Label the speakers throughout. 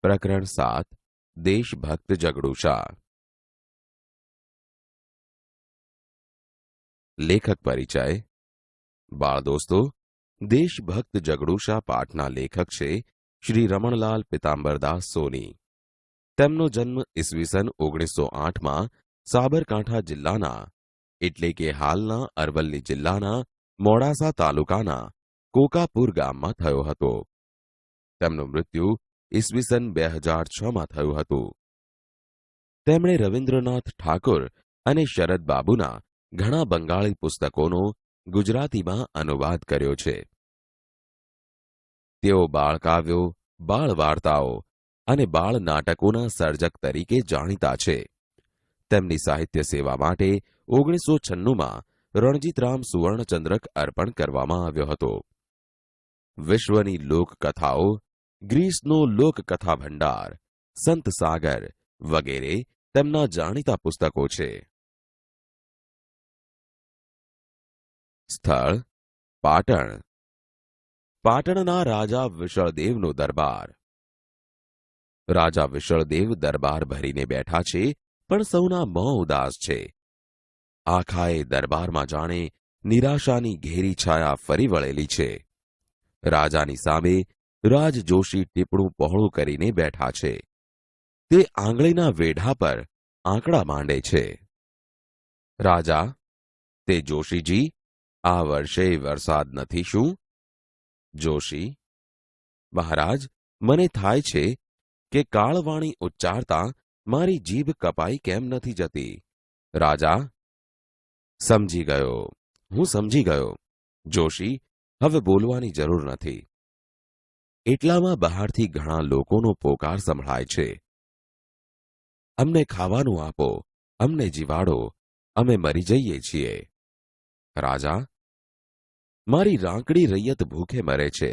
Speaker 1: પ્રકરણ 7 દેશભક્ત જગડુશા। લેખક પરિચય। બાળ દોસ્તો, દેશભક્ત જગડુશા પાઠના લેખક છે શ્રી રમણલાલ પિતાંબરદાસ સોની। તેમનો જન્મ ઈસવીસન 1908માં સાબરકાંઠા જિલ્લાના એટલે કે હાલના અરવલ્લી જિલ્લાના મોડાસા તાલુકાના કોકાપુર ગામમાં થયો હતો। તેમનું મૃત્યુ ઈસવીસન 2006માં થયું હતું। તેમણે રવિન્દ્રનાથ ઠાકુર અને શરદ બાબુના ઘણા બંગાળી પુસ્તકોનો ગુજરાતીમાં અનુવાદ કર્યો છે। તેઓ બાળકાવ્યો, બાળ વાર્તાઓ અને બાળ નાટકોના સર્જક તરીકે જાણીતા છે। તેમની સાહિત્ય સેવા માટે 1996માં રણજીતરામ સુવર્ણચંદ્રક અર્પણ કરવામાં આવ્યો હતો। વિશ્વની લોકકથાઓ, ગ્રીસનો લોકકથા ભંડાર, સંત સાગર વગેરે તેમના જાણીતા પુસ્તકો છે। સ્થળ પાટણ। પાટણના રાજા વિશળદેવનો દરબાર। રાજા વિશળદેવ દરબાર ભરીને બેઠા છે, પણ સૌના મોં ઉદાસ છે। આખાએ દરબારમાં જાણે નિરાશાની ઘેરી છાયા ફરી વળેલી છે। રાજાની સામે રાજજોશી ટીપણું પહોળું કરીને બેઠા છે। તે આંગળીના વેઢા પર આંકડા માંડે છે। રાજા, તે જોશીજી, આ વર્ષે વરસાદ નથી શું? જોશી, મહારાજ, મને થાય છે કે કાળવાણી ઉચ્ચારતા મારી જીભ કપાઈ કેમ નથી જતી? રાજા, સમજી ગયો, હું સમજી ગયો। જોશી, હવે બોલવાની જરૂર નથી। એટલામાં બહારથી ઘણા લોકોનો પોકાર સંભળાય છે। અમને ખાવાનું આપો, અમને જીવાડો, અમે મરી જઈએ છીએ। રાજા, મારી રાંકડી રૈયત ભૂખે મરે છે।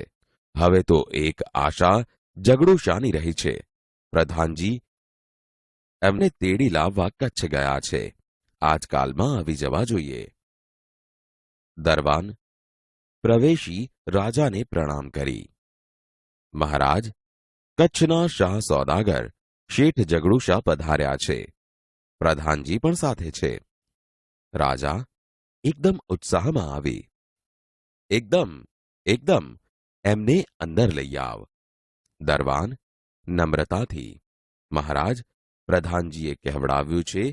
Speaker 1: હવે તો એક આશા જગડુશાની રહી છે। પ્રધાનજી એમને તેડી લાવવા કચ્છ ગયા છે। આજકાલમાં આવી જવા જોઈએ। દરવાન પ્રવેશી રાજાને પ્રણામ કરી। મહારાજ, કચ્છના શાહ સોદાગર શેઠ જગડુશા પધાર્યા છે। પ્રધાનજી પણ સાથે છે। રાજા એકદમ ઉત્સાહમાં આવી। એકદમ એકદમ, એમને અંદર લઈ આવ। દરવાન નમ્રતાથી, મહારાજ, પ્રધાનજીએ કહેવડાવ્યું છે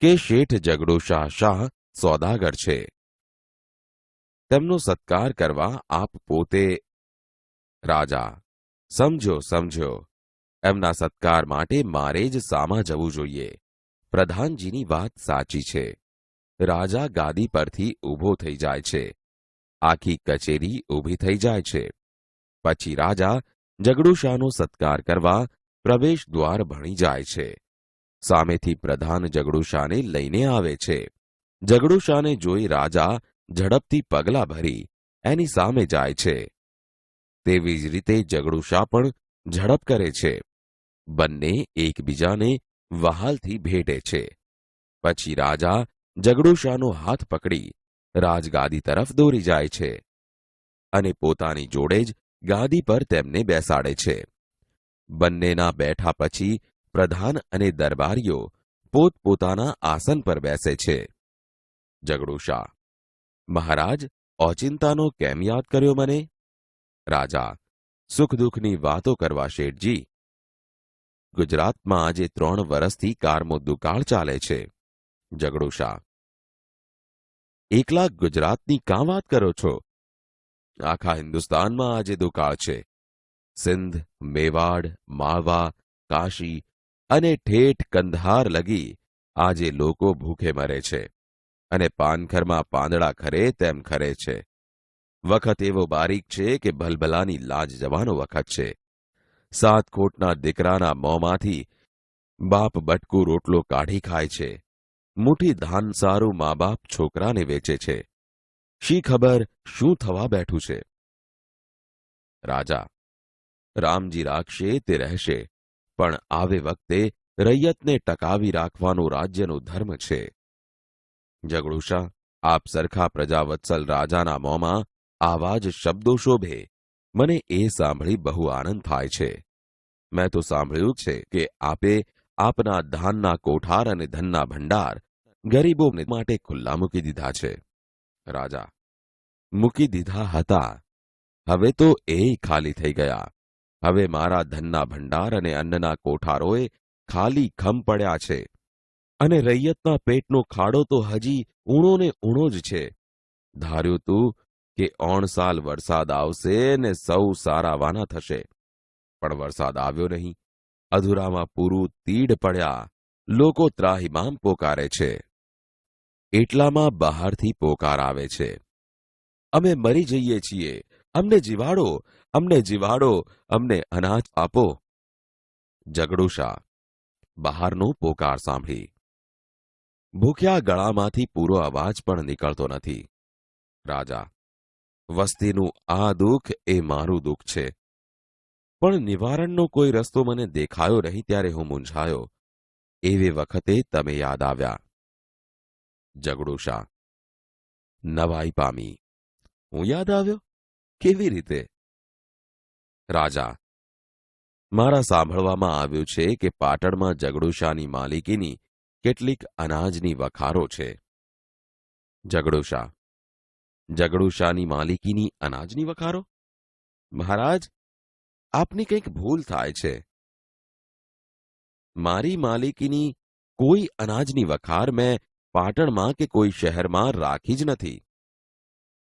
Speaker 1: કે શેઠ જગડુશા શાહ સોદાગર છે। તેમનો સત્કાર કરવા આપ પોતે… રાજા, સમજો સમજો, એમના સત્કાર માટે મારે જ સામા જવું જોઈએ। પ્રધાનજીની વાત સાચી છે। રાજા ગાદી પરથી ઊભો થઈ જાય છે। આખી કચેરી ઊભી થઈ જાય છે। પછી રાજા જગડુશાનો સત્કાર કરવા પ્રવેશ દ્વાર ભણી જાય છે। સામેથી પ્રધાન જગડુશાને લઈને આવે છે। જગડુશાને જોઈ રાજા ઝડપથી પગલાં ભરી એની સામે જાય છે। તેવી જ રીતે જગડુશા પણ ઝડપ કરે છે। બંને એકબીજાને વહાલથી ભેટે છે। પછી રાજા જગડુશાનો હાથ પકડી રાજગાદી તરફ દોરી જાય છે અને પોતાની જોડે જ ગાદી પર તેમને બેસાડે છે। બંનેના બેઠા પછી પ્રધાન અને દરબારીઓ પોતપોતાના આસન પર બેસે છે। જગડુશા, મહારાજ, ઓચિંતાનો કેમ યાદ કર્યો મને? રાજા, સુખ દુઃખની વાતો કરવા શેઠજી। ગુજરાતમાં આજે 3 વર્ષથી કારમો દુકાળ ચાલે છે। જગડુશા, એકલા ગુજરાતની કાં વાત કરો છો? આખા હિન્દુસ્તાનમાં આજે દુકાળ છે। સિંધ, મેવાડ, માળવા, કાશી અને ઠેઠ કંધાર લગી આજે લોકો ભૂખે મરે છે અને પાનખરમાં પાંદડા ખરે તેમ ખરે છે। વખત એવો બારીક છે કે ભલભલાની લાજ જવાનો વખત છે। 7 કોટના દીકરાના મોંમાંથી બાપ બટકું રોટલો કાઢી ખાય છે। મુઠ્ઠી ધાન સારું મા બાપ છોકરાને વેચે છે। શી ખબર શું થવા બેઠું છે? રાજા, રામજી રાખશે તે રહેશે, પણ આવે વખતે રૈયતને ટકાવી રાખવાનો રાજ્યનો ધર્મ છે। જગડુશા, આપ સરખા પ્રજાવત્સલ રાજાના મોંમાં આવા જ શબ્દો શોભે, મને એ સાંભળી બહુ આનંદ થાય છે। મેં તો સાંભળ્યું છે કે આપે આપના ધાનના કોઠાર અને ધનના ભંડાર ગરીબો માટે ખુલ્લા મૂકી દીધા છે. રાજા: મૂકી દીધા હતા, હવે તો એ ખાલી થઈ ગયા. હવે મારા ધનના ભંડાર અને અન્નના કોઠારોએ ખાલી ખમ પડ્યા છે, અને રૈયતના પેટનો ખાડો તો હજી ઊણો ને ઊણો જ છે. ધાર્યું તું કે 3 સાલ વરસાદ આવશે ને સૌ સારાવાના થશે, પણ વરસાદ આવ્યો નહીં. અધૂરામાં પૂરું તીડ પડ્યા. લોકો ત્રાહિમામ પોકારે છે. એટલામાં બહારથી પોકાર આવે છે: અમે મરી જઈએ છીએ, અમને જીવાડો, અમને જીવાડો, અમને અનાજ આપો. ઝઘડુશા બહારનો પોકાર સાંભળી. ભૂખ્યા ગળામાંથી પૂરો અવાજ પણ નીકળતો નથી. રાજા: વસ્તીનું આ દુઃખ એ મારું દુઃખ છે, પણ નિવારણનો કોઈ રસ્તો મને દેખાયો નહીં. ત્યારે હું મૂંઝાયો. એવી વખતે તમે યાદ આવ્યા. ઝઘડુશા: નવાઈ પામી. હું યાદ આવ્યો? કેવી રીતે? રાજા: મારા સાંભળવામાં આવ્યું છે કે પાટણમાં ઝઘડુશાની માલિકીની કેટલીક અનાજની વખારો છે. ઝઘડુશા: ઝઘડુશાની માલિકીની અનાજની વખારો? મહારાજ, આપની કંઈક ભૂલ થાય છે. મારી માલિકીની કોઈ અનાજની વખાર મેં પાટણમાં કે કોઈ શહેરમાં રાખી જ નથી.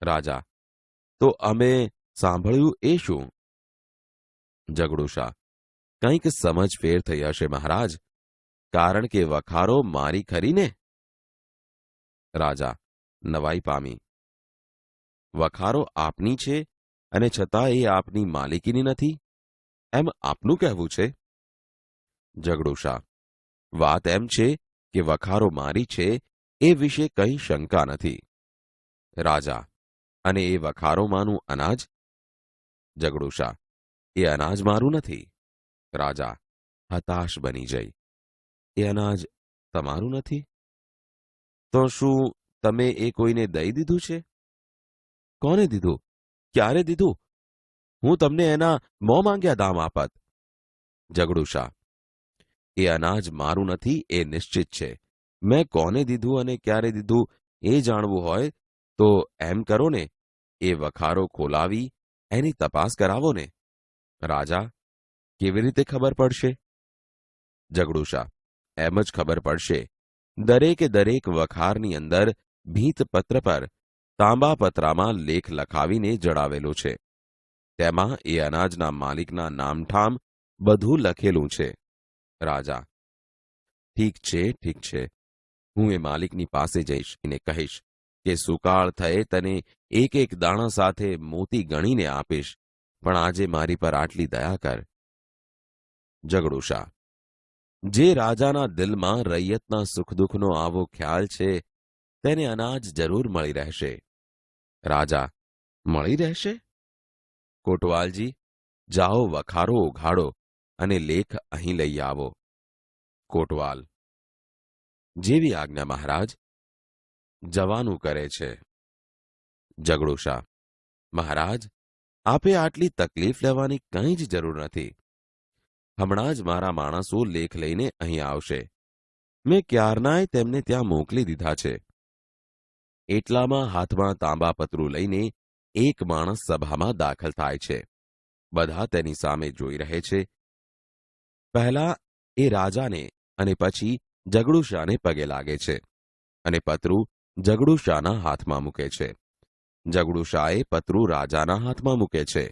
Speaker 1: રાજા: તો અમે સાંભળ્યું એ શું? ઝઘડુશા: કંઈક સમજ ફેર થઈ હશે મહારાજ, કારણ કે વખારો મારી ખરીને. રાજા નવાઈ પામી. વખારો આપની છે અને છતાં એ આપની માલિકીની નથી, એમ આપનું કહેવું છે? ઝઘડુશા: વાત એમ છે કે વખારો મારી છે એ વિશે કંઈ શંકા નથી. રાજા: અને એ વખારોમાંનું અનાજ? ઝઘડુશા: એ અનાજ મારું નથી. રાજા હતાશ બની જઈ: એ અનાજ તમારું નથી? તો શું તમે એ કોઈને દઈ દીધું છે? કોને દીધું? ક્યારે દીધું? હું તમને એના મોં માંગ્યા દામ આપત. ઝઘડુશા: એ અનાજ મારું નથી એ નિશ્ચિત છે. મેં કોને દીધું અને ક્યારે દીધું એ જાણવું હોય તો એમ કરો ને, એ વખારો ખોલાવી એની તપાસ કરાવો ને. રાજા: કેવી રીતે ખબર પડશે? ઝઘડુશા: એમ જ ખબર પડશે. દરેકે દરેક વખારની અંદર ભીંતપત્ર પર તાંબા પત્રામાં લેખ લખાવીને જડાવેલો છે. તેમાં એ અનાજના માલિકના નામઠામ બધું લખેલું છે. રાજા: ઠીક છે, ઠીક છે. હું એ માલિકની પાસે જઈશ અને કહીશ કે સુકાળ થયે તને એક એક દાણા સાથે મોતી ગણીને આપીશ, પણ આજે મારી પર આટલી દયા કર. ઝઘડુશા: જે રાજાના દિલમાં રૈયતના સુખદુઃખનો આવો ખ્યાલ છે તેને અનાજ જરૂર મળી રહેશે. રાજા: મળી રહેશે? કોટવાલજી, જાઓ વખારો ઉઘાડો અને લેખ અહીં લઈ આવો. કોટવાલ: જેવી આજ્ઞા મહારાજ. જવાનું કરે છે. ઝઘડુશા: મહારાજ, આપે આટલી તકલીફ લેવાની કંઈ જ જરૂર નથી. હમણાં જ મારા માણસો લેખ લઈને અહીં આવશે. મેં ક્યારનાય તેમને ત્યાં મોકલી દીધા છે. એટલામાં હાથમાં તાંબાપત્રું લઈને એક માણસ સભામાં દાખલ થાય છે. બધા તેની સામે જોઈ રહે છે. પહેલા એ રાજાને અને પછી ઝઘડુશાને પગે લાગે છે અને પત્રું ઝઘડુશાના હાથમાં મૂકે છે. ઝઘડુશાએ પત્રું રાજાના હાથમાં મૂકે છે.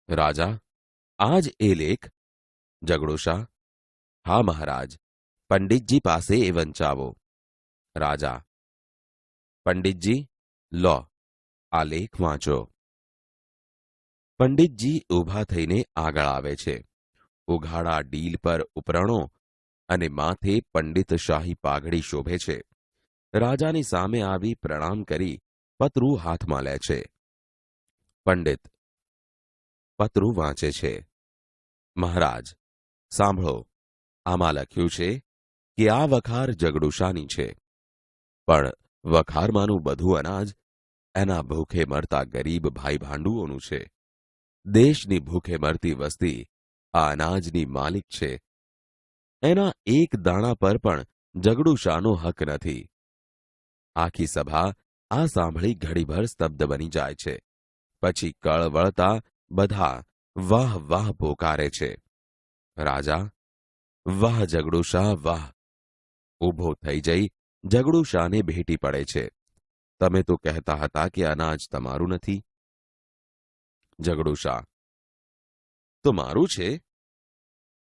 Speaker 1: રાજા: આજ એ લેખ? ઝઘડુશા: હા મહારાજ, પંડિતજી પાસે એ વંચાવો. રાજા: પંડિતજી, લો, આ લેખ વાંચો. પંડિતજી ઊભા થઈને આગળ આવે છે. ઉઘાડા ડીલ પર ઉપરણો અને માથે પંડિતશાહી પાઘડી શોભે છે. રાજાની સામે આવી પ્રણામ કરી પત્રું હાથમાં લે છે. પંડિત પત્રું વાંચે છે. મહારાજ, સાંભળો. આમાં લખ્યું છે કે આ વખાર ઝઘડુશાની છે, પણ વખારમાંનું બધું અનાજ એના ભૂખે મરતા ગરીબ ભાઈ ભાંડુઓનું છે. દેશની ભૂખે મરતી વસ્તી આ અનાજની માલિક છે. એના એક દાણા પર પણ જગડુશાનો હક નથી. આખી સભા આ સાંભળી ઘડીભર સ્તબ્ધ બની જાય છે. પછી કળવળતા બધા વાહ વાહ પોકારે છે. રાજા, વાહ જગડુશા વાહ! ઊભો થઈ જઈ જગડુશાને ભેટી પડે છે. તમે તો કહેતા હતા કે અનાજ તમારું નથી. જગડુશા, તો મારું છે?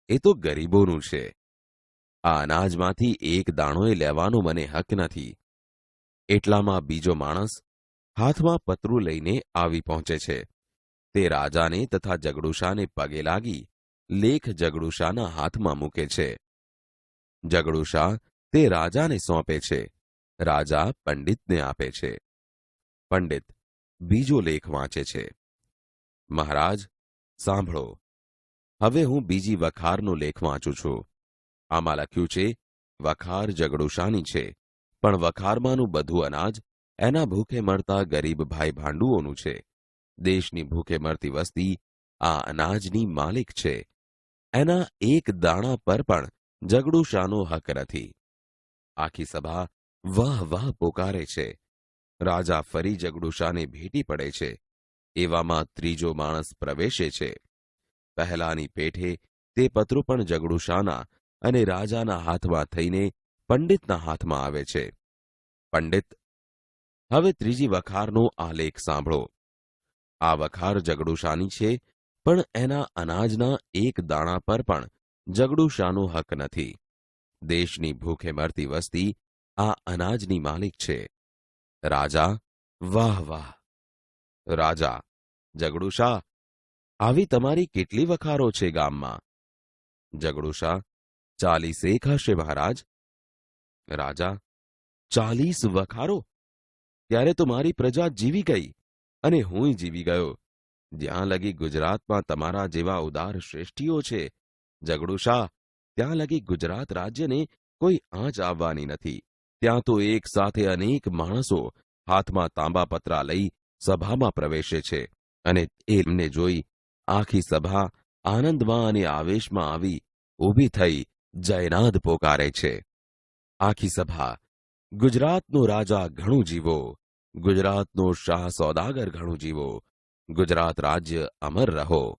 Speaker 1: એ તો ગરીબોનું છે. આ અનાજમાંથી એક દાણોય લેવાનો મને હક નથી. એટલામાં બીજો માણસ હાથમાં પતરું લઈને આવી પહોંચે છે. તે રાજાને તથા જગડુશાને પગે લાગી લેખ જગડુશાના હાથમાં મૂકે છે. જગડુશા તે રાજાને સોંપે છે. રાજા પંડિતને આપે છે. પંડિત બીજો લેખ વાંચે છે. મહારાજ, સાંભળો. હવે હું બીજી વખારનો લેખ વાંચું છું. આમાં લખ્યું છે, વખાર જગડુશાની છે, પણ વખારમાંનું બધું અનાજ એના ભૂખે મળતા ગરીબ ભાઈ ભાંડુઓનું છે. દેશની ભૂખે મળતી વસ્તી આ અનાજની માલિક છે. એના એક દાણા પર પણ જગડુશાનો હક નથી. આખી સભા વાહ વાહ પોકારે છે. રાજા ફરી જગડુશાને ભેટી પડે છે. એવામાં ત્રીજો માણસ પ્રવેશે છે. પહેલાની પેઠે તે પત્રો પણ જગડુશાના અને રાજાના હાથમાં થઈને પંડિતના હાથમાં આવે છે. પંડિત, હવે ત્રીજી વખારનો આ લેખ સાંભળો. આ વખાર જગડુશાની છે, પણ એના અનાજના એક દાણા પર પણ જગડુશાનો હક નથી. દેશની ભૂખે મરતી વસ્તી આ અનાજની માલિક છે. રાજા, વાહ વાહ! રાજા, જગડુશા, આવી તમારી કેટલી વખારો છે ગામમાં? જગડુશા, 40 હશે મહારાજ. રાજા, 40 વખારો? ત્યારે તો મારી પ્રજા જીવી ગઈ અને હુંય જીવી ગયો. જ્યાં લગી ગુજરાતમાં તમારા જેવા ઉદાર શ્રેષ્ઠીઓ છે, જગડુશા, ત્યાં લગી ગુજરાત રાજ્યને કોઈ આંચ આવવાની નથી. ત્યાં તો એક સાથે અનેક માણસો હાથમાં તાંબાપત્રા લઈ સભામાં પ્રવેશે છે અને એમને જોઈ આખી સભા આનંદમાં અને આવેશમાં આવી ઊભી થઈ જયનાદ પોકારે છે. આખી સભા, ગુજરાતનો રાજા ઘણું જીવો, ગુજરાતનો શાહ સોદાગર ઘણું જીવો, ગુજરાત રાજ્ય અમર રહો.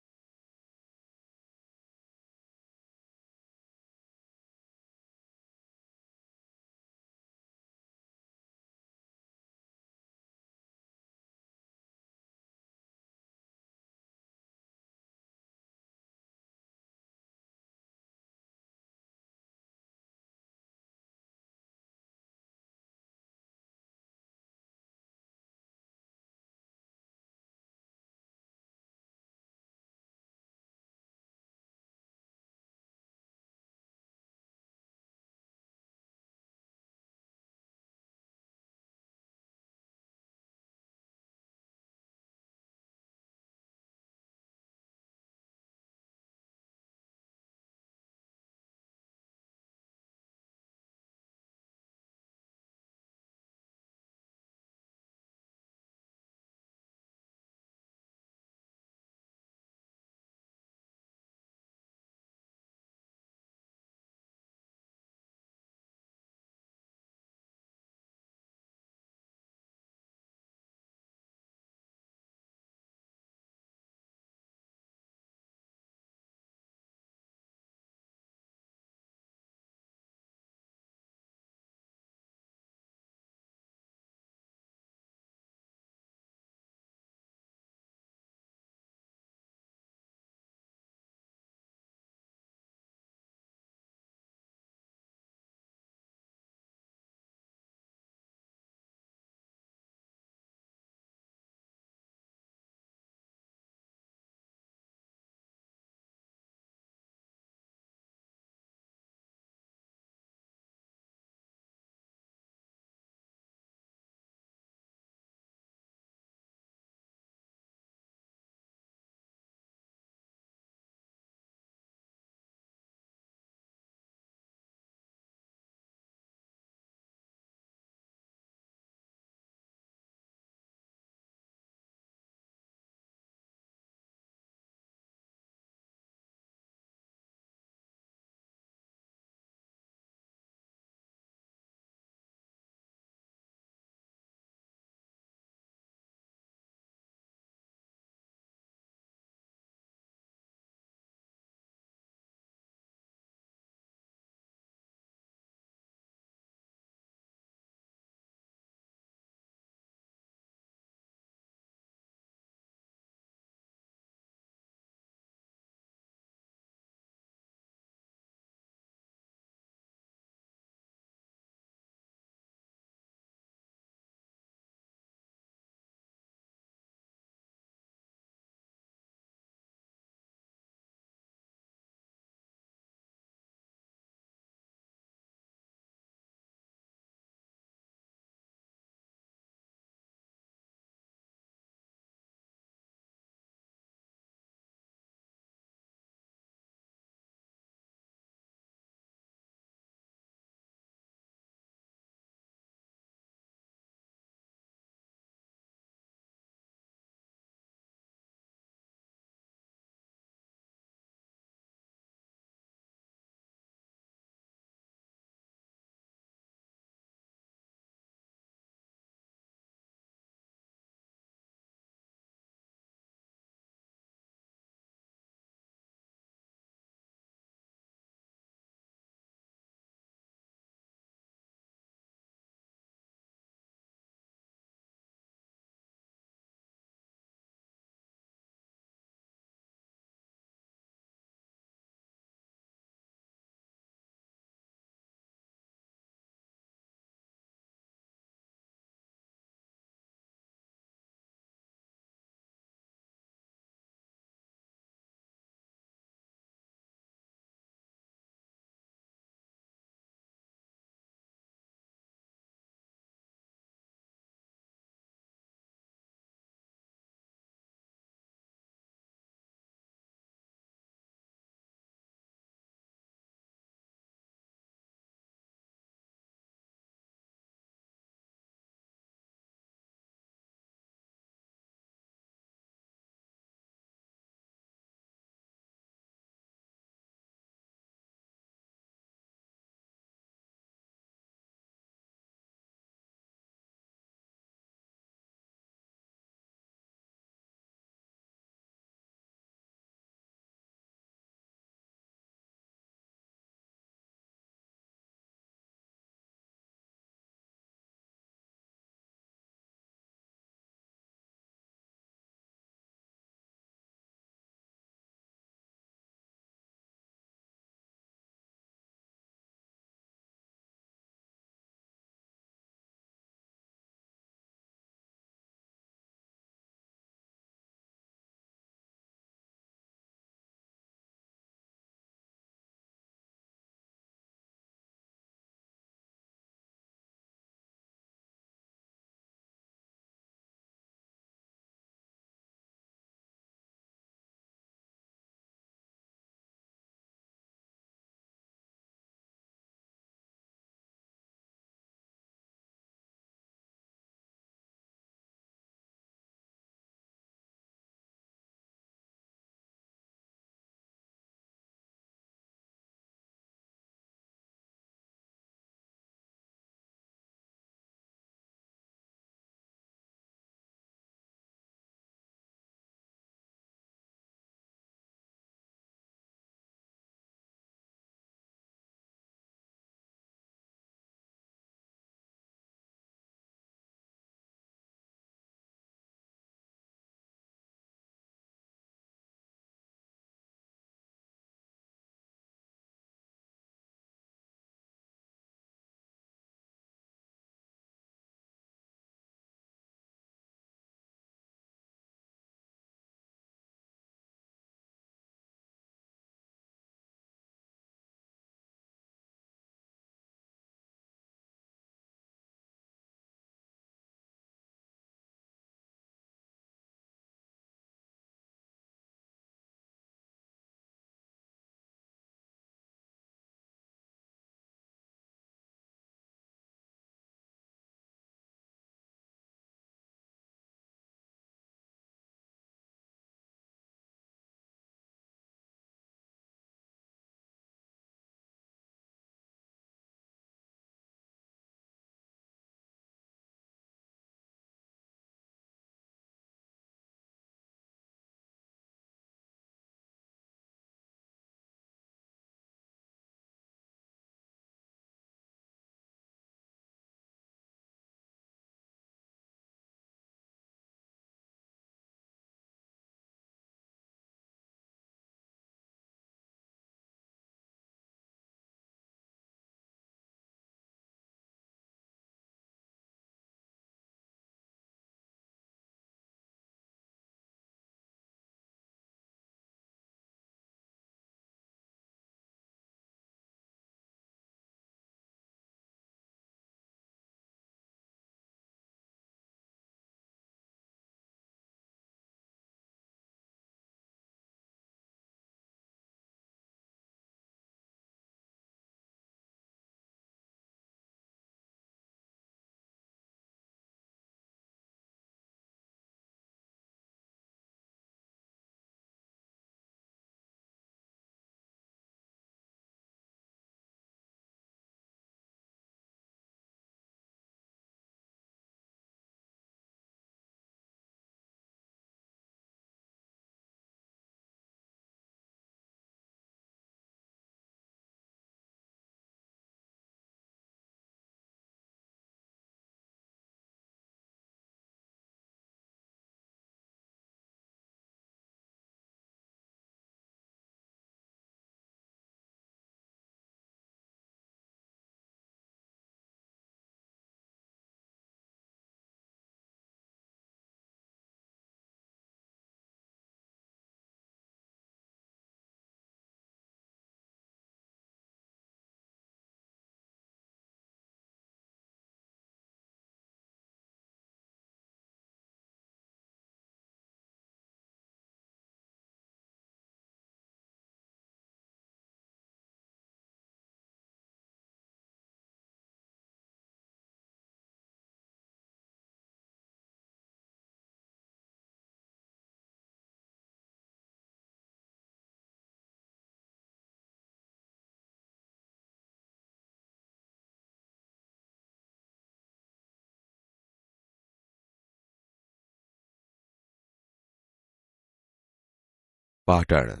Speaker 1: પાટણ.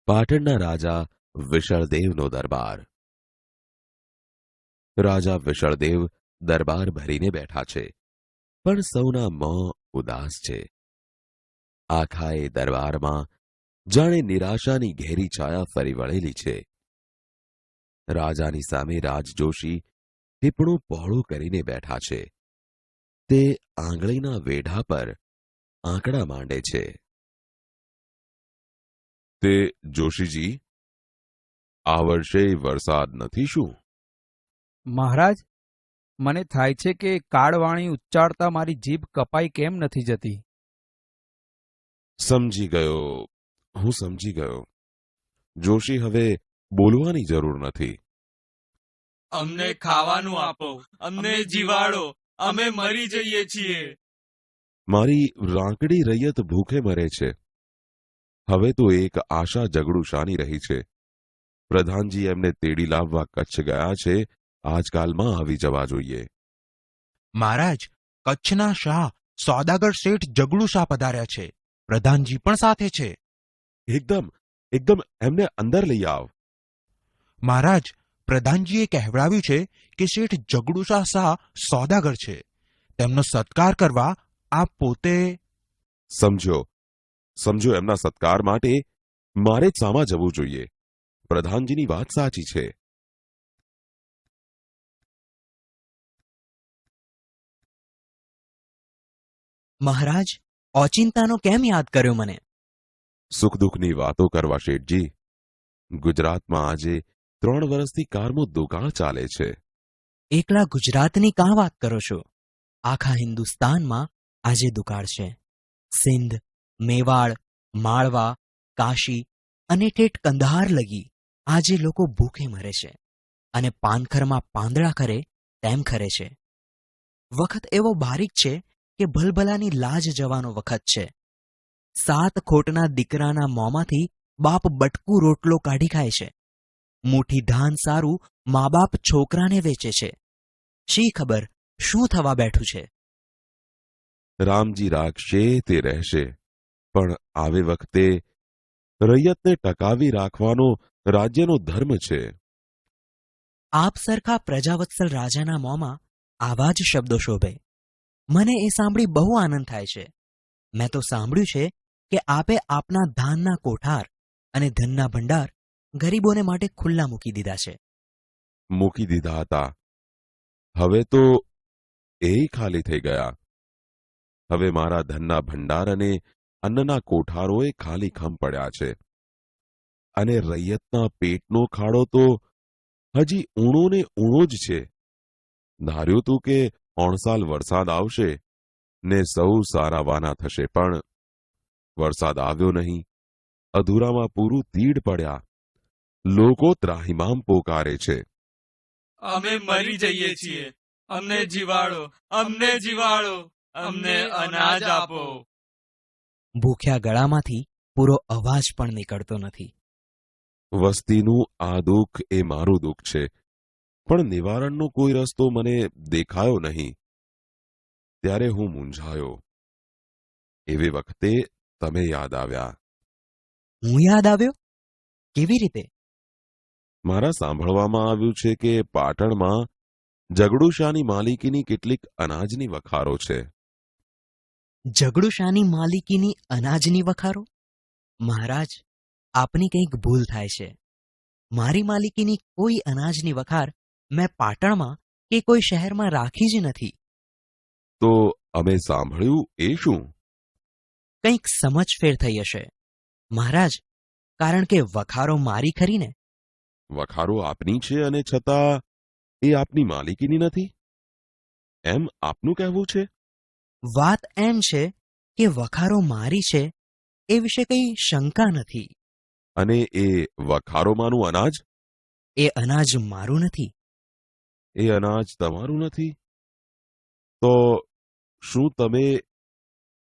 Speaker 1: પાટણના રાજા વિશળદેવનો દરબાર. રાજા વિશળદેવ દરબાર ભરીને બેઠા છે, પણ સૌના મોં ઉદાસ છે. આખા એ દરબારમાં જાણે નિરાશાની ઘેરી છાયા ફરી વળેલી છે. રાજાની સામે રાજજોશી ટીપણું પહોળું કરીને બેઠા છે. તે આંગળીના વેઢા પર આંકડા માંડે છે. તે જોશીજી, આ વર્ષે વરસાદ નથી શું?
Speaker 2: મહારાજ, મને થાય છે કે કાળવાણી ઉચ્ચારતા મારી જીભ કપાઈ કેમ નથી જતી.
Speaker 1: સમજી ગયો, હું સમજી ગયો. જોશી, હવે બોલવાની જરૂર નથી.
Speaker 3: અમને ખાવાનું આપો, અમને જીવાડો, અમે મરી જઈએ છીએ.
Speaker 1: મારી રાંકડી રૈયત ભૂખે મરે છે. હવે તો એક આશા જગડુશાની રહી છે. પ્રધાનજી એમને તેડી લાવવા કચ્છ ગયા છે. આજકાલમાં આવી જવા જોઈએ.
Speaker 4: મહારાજ, કચ્છના શાહ સોદાગર શેઠ જગડુ શાહ પધાર્યા છે. પ્રધાનજી પણ સાથે છે.
Speaker 1: એકદમ એકદમ એમને અંદર લઈ આવ.
Speaker 4: મહારાજ, પ્રધાનજીએ કહેવડાવ્યું છે કે શેઠ જગડુ શાહ સોદાગર છે. તેમનો સત્કાર કરવા આપ પોતે.
Speaker 1: સમજો, એમના સત્કાર માટે મારે જ સામા જવું જોઈએ. પ્રધાનજીની વાત સાચી છે.
Speaker 5: મહારાજ, ઓચિંતાનો કેમ યાદ કર્યો મને?
Speaker 1: સુખ દુઃખની વાતો કરવા, શેઠજી. ગુજરાતમાં આજે 3 વર્ષથી કારમો દુકાળ ચાલે છે.
Speaker 5: એકલા ગુજરાતની કાં વાત કરો છો? આખા હિન્દુસ્તાનમાં આજે દુકાળ છે. સિંધ, મેવાડ, માળવા, કાશી અને ઠેઠ કંદહાર લગી આજે લોકો ભૂખે મરે છે અને પાનખરમાં પાંદડા ખરે તેમ ખરે છે. વખત એવો બારીક છે કે ભલભલાની લાજ જવાનો વખત છે. 7 ખોટના દીકરાના મોંમાંથી બાપ બટકું રોટલો કાઢી ખાય છે. મુઠ્ઠી ધાન સારું મા બાપ છોકરાને વેચે છે. શી ખબર શું થવા બેઠું છે.
Speaker 1: રામજી રાખશે તે રહેશે, પણ આવે વખતે રૈયતને ટકાવી રાખવાનો રાજ્યનો ધર્મ છે.
Speaker 5: આપ સરખા પ્રજાવત્સલ રાજાના મોંમાં આવા જ શબ્દો શોભે. મને એ સાંભળી બહુ આનંદ થાય છે. મેં તો સાંભળ્યું છે કે આપે આપના ધાનના કોઠાર અને ધનના ભંડાર ગરીબોને માટે ખુલ્લા મૂકી દીધા છે.
Speaker 1: મૂકી દીધા હતા. હવે તો એ ખાલી થઈ ગયા. હવે મારા ધનના ભંડાર અને અન્નના કોઠારોએ ખાલી ખમ પડ્યા છે. અને રૈયતના પેટનો ખાડો તો હજી ઊણો ને ઊણો જ છે. ધાર્યું તું કે 3 સાલ વરસાદ આવશે ને સૌ સારાવાના થશે, પણ વરસાદ આવ્યો નહીં. અધૂરામાં પૂરું તીડ પડ્યા. લોકો ત્રાહિમામ પોકારે છે.
Speaker 3: અમે મરી જઈએ છીએ. અમને જીવાડો, અમને જીવાડો, અમને અનાજ આપો.
Speaker 5: ભૂખ્યા ગળામાંથી પૂરો અવાજ પણ નીકળતો નથી.
Speaker 1: વસ્તીનું આ દુઃખ એ મારું દુઃખ છે, પણ નિવારણનો કોઈ રસ્તો મને દેખાયો નહીં. ત્યારે હું મૂંઝાયો. એવે વખતે તમે યાદ આવ્યા.
Speaker 5: હું યાદ આવ્યો? કેવી રીતે?
Speaker 1: મારા સાંભળવામાં આવ્યું છે કે પાટણમાં જગડુશાની માલિકીની કેટલીક અનાજની વખારો છે.
Speaker 5: જગડુશાની માલિકીની અનાજની વખારો? મહારાજ, આપની કંઈક ભૂલ થાય છે. મારી માલિકીની કોઈ અનાજની વખાર મેં પાટણમાં કે કોઈ શહેરમાં રાખી જ નથી.
Speaker 1: તો અમે સાંભળ્યું એ શું?
Speaker 5: કંઈક સમજફેર થઈ હશે મહારાજ, કારણ કે વખારો મારી ખરી ને.
Speaker 1: વખારો આપની છે અને છતાં એ આપની માલિકીની નથી, એમ આપનું કહેવું છે?
Speaker 5: વાત એમ છે કે વખારો મારી છે એ વિશે કંઈ શંકા નથી.
Speaker 1: અને એ વખારોમાંનું અનાજ?
Speaker 5: એ અનાજ મારું નથી.
Speaker 1: એ અનાજ તમારું નથી? તો શું તમે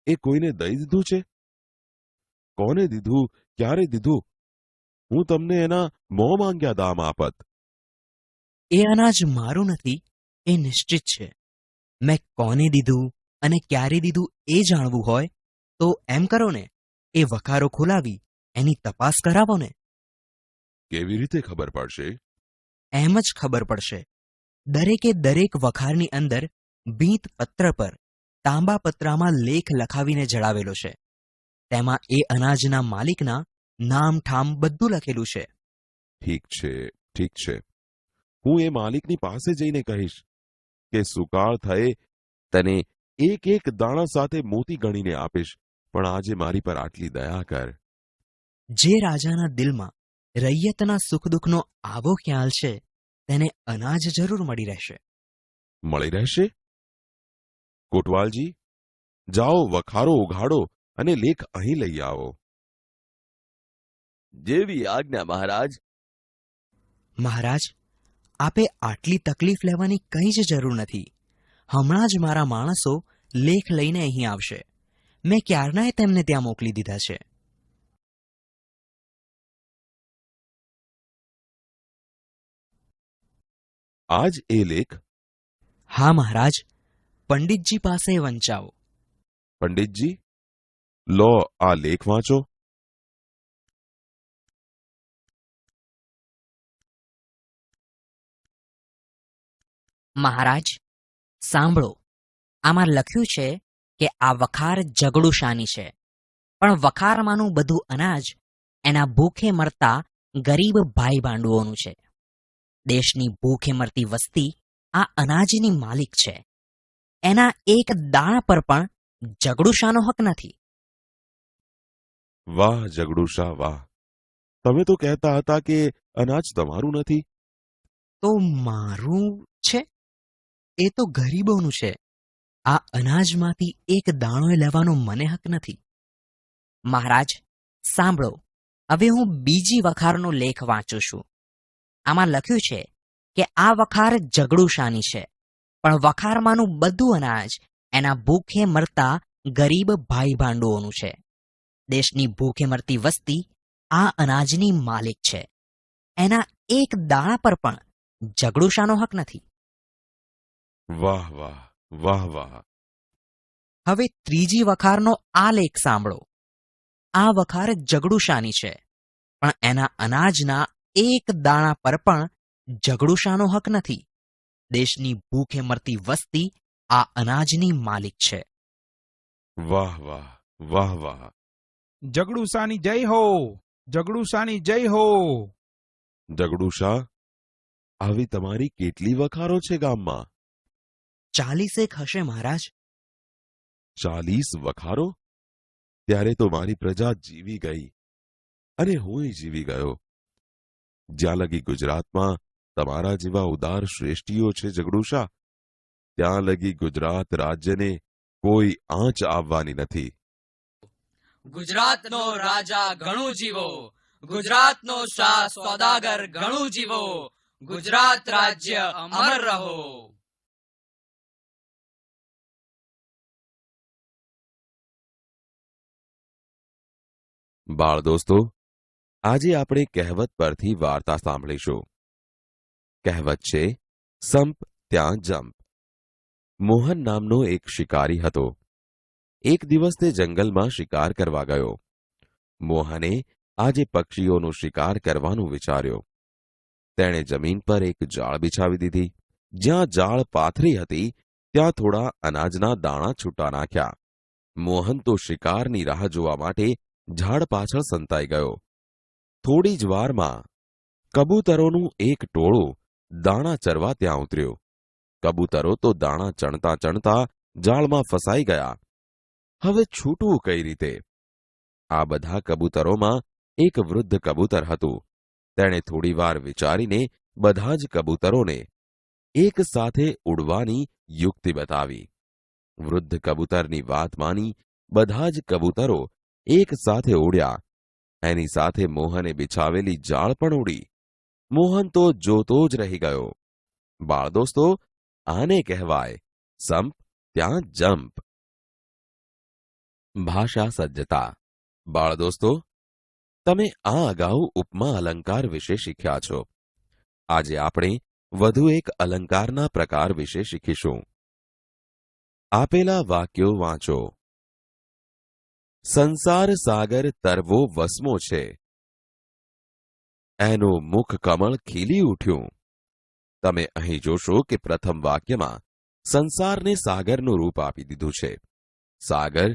Speaker 1: એ કોઈને દઈ દીધું છે? કોને દીધું, ક્યારે દીધું? હું તમને એના મોં માંગ્યા દામ આપત.
Speaker 5: એ અનાજ મારું નથી એ નિશ્ચિત છે. મેં કોને દીધું અને ક્યારે દીધું એ જાણવું હોય તો એમ કરો ને એ વખારો ખોલાવી એની તપાસ કરાવો ને.
Speaker 1: કેવી રીતે ખબર પડશે?
Speaker 5: એમ જ ખબર પડશે. દરેકે દરેક વખારની અંદર ભીંત પત્ર પર તાંબા પત્રામાં લેખ લખાવીને જણાવેલો છે. તેમાં એ અનાજના માલિકના નામ ઠામ બધું લખેલું છે.
Speaker 1: ઠીક છે, ઠીક છે. હું એ માલિકની પાસે જઈને કહીશ કે સુકાળ થયે તને એક એક દાણા સાથે મોતી ગણીને આપીશ, પણ આજે મારી પર આટલી દયા કર.
Speaker 5: જે રાજાના દિલમાં રૈયતના સુખ દુઃખનો આવો ખ્યાલ છે તેને અનાજ જરૂર મળી રહેશે.
Speaker 1: મળી રહેશે? કોટવાલજી, જાઓ વખારો ઉઘાડો અને લેખ અહીં લઈ આવો. જેવી આજ્ઞા મહારાજ.
Speaker 5: મહારાજ, આપે આટલી તકલીફ લેવાની કંઈ જ જરૂર નથી. હમણાં જ મારા માણસો લેખ લઈને અહીં આવશે. મેં ક્યારનાય તેમને ત્યાં મોકલી દીધા છે.
Speaker 1: આજ એ લેખ?
Speaker 5: હા મહારાજ, પંડિતજી પાસે વંચાવો.
Speaker 1: પંડિતજી, લો આ લેખ વાંચો.
Speaker 6: મહારાજ, સાંભળો. આમાં લખ્યું છે કે આ વખાર જગડુશાની છે, પણ વખારમાંનું બધું અનાજ એના ભૂખે મરતા ગરીબ ભાઈ ભાંડુઓનું છે. દેશની ભૂખે મરતી વસ્તી આ અનાજની માલિક છે. એના એક દાણા પર પણ જગડુશાનો હક નથી.
Speaker 1: વાહ જગડુશા વાહ! તમે તો કહેતા હતા કે અનાજ તમારું નથી.
Speaker 5: તો મારું છે? એ તો ગરીબોનું છે. આ અનાજમાંથી એક દાણો લેવાનો મને હક નથી.
Speaker 6: મહારાજ, સાંભળો. હવે હું બીજી વખારનો લેખ વાંચું છું. આમાં લખ્યું છે કે આ વખાર જગડુશાની છે, પણ વખારમાંનું બધું અનાજ એના ભૂખે મરતા ગરીબ ભાઈ ભાંડુઓનું છે. દેશની ભૂખે મરતી વસ્તી આ અનાજની માલિક છે. એના એક દાણા પર પણ જગડુશાનો હક નથી.
Speaker 1: વાહ વાહ વાહ વાહ!
Speaker 5: હવે ત્રીજી વખારનો આ લેખ સાંભળો. આ વખાર જગડુશાની છે, પણ એના અનાજના એક દાણા પર પણ જગડુશાનો હક નથી. દેશની ભૂખે મરતી વસ્તી આ અનાજની માલિક છે.
Speaker 1: વાહ વાહ વાહ વાહ!
Speaker 2: જગડુસાની જય હો! જગડુસાની જય હો!
Speaker 1: જગડુશા, આવી તમારી કેટલી વખારો છે ગામમાં?
Speaker 5: 40 હશે મહારાજ.
Speaker 1: 40 વખારો? ત્યારે તો મારી પ્રજા જીવી ગઈ અને હુંય જીવી ગયો. જ્યાં લગી ગુજરાતમાં તમારા જેવા ઉદાર શ્રેષ્ઠીઓ છે જગડુશા, ત્યાં લગી ગુજરાત રાજ્યને કોઈ આંચ આવવાની નથી.
Speaker 3: ગુજરાતનો રાજા ઘણું જીવો, ગુજરાતનો શાહ સોદાગર ઘણું જીવો, ગુજરાત રાજ્ય અમર રહો.
Speaker 1: બાળ દોસ્તો, આજે આપણે કહેવત પરથી વાર્તા સાંભળીશું. કહેવત છે, સંપ ત્યાં જંપ. મોહન નામનો એક શિકારી હતો. એક દિવસ તે જંગલમાં શિકાર કરવા ગયો. મોહને આજે પક્ષીઓનો શિકાર કરવાનું વિચાર્યો. તેણે જમીન પર એક જાળ બિછાવી દીધી. જ્યાં જાળ પાથરી હતી ત્યાં થોડા અનાજના દાણા છૂટા નાખ્યા. મોહન તો શિકારની રાહ જોવા માટે ઝાડ પાછળ સંતાઈ ગયો. થોડી જ વારમાં કબૂતરોનું એક ટોળું દાણા ચરવા ત્યાં ઉતર્યું. કબૂતરો તો દાણા ચણતા ચણતા જાળમાં ફસાઈ ગયા. હવે છૂટવું કઈ રીતે? આ બધા કબૂતરોમાં એક વૃદ્ધ કબૂતર હતું. તેણે થોડીવાર વિચારીને બધા જ કબૂતરોને એક સાથે ઉડવાની યુક્તિ બતાવી. વૃદ્ધ કબૂતરની વાત માની બધા જ કબૂતરો એક સાથે ઉડ્યા. એની સાથે મોહને બિછાવેલી જાળ પણ ઉડી. મોહન તો જોતો જ રહી ગયો. બાળ દોસ્તો, આને કહેવાય સંપ ત્યાં જંપ. ભાષા સજ્જતા. બાળ દોસ્તો, તમે આ અગાઉ ઉપમા અલંકાર વિશે શીખ્યા છો. આજે આપણે વધુ એક અલંકારના પ્રકાર વિશે શીખીશું. આપેલા વાક્યો વાંચો. સંસાર સાગર તરવો વસમો છે. એનું મુખ કમળ ખીલી ઉઠ્યું. તમે અહીં જોશો કે પ્રથમ વાક્યમાં સંસારને સાગરનું રૂપ આપી દીધું છે. સાગર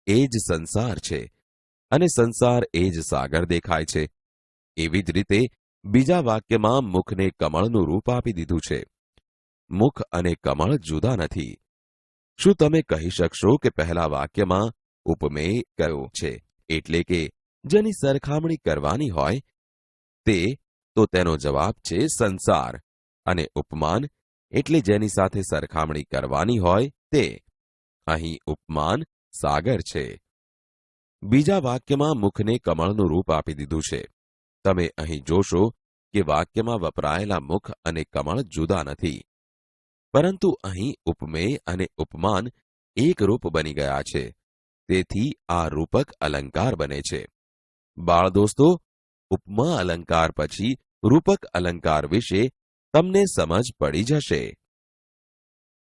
Speaker 1: એ જ સંસાર છે અને સંસાર એ જ સાગર દેખાય છે. એવી જ રીતે બીજા વાક્યમાં મુખને કમળનું રૂપ આપી દીધું છે. મુખ અને કમળ જુદા નથી. શું તમે કહી શકશો કે પહેલા વાક્યમાં ઉપમેય કયો છે, એટલે કે જેની સરખામણી કરવાની હોય તે? તો તેનો જવાબ છે સંસાર, અને ઉપમાન એટલે જેની સાથે સરખામણી કરવાની હોય તે. અહીં ઉપમાન સાગર છે. બીજા વાક્યમાં મુખને કમળનું રૂપ આપી દીધું છે. તમે અહીં જોશો કે વાક્યમાં વપરાયેલા મુખ અને કમળ જુદા નથી, પરંતુ અહીં ઉપમેય અને ઉપમાન એક રૂપ બની ગયા છે. તેથી આ રૂપક અલંકાર બને છે. બાળ દોસ્તો, ઉપમા અલંકાર પછી રૂપક અલંકાર વિશે તમને સમજ પડી જશે.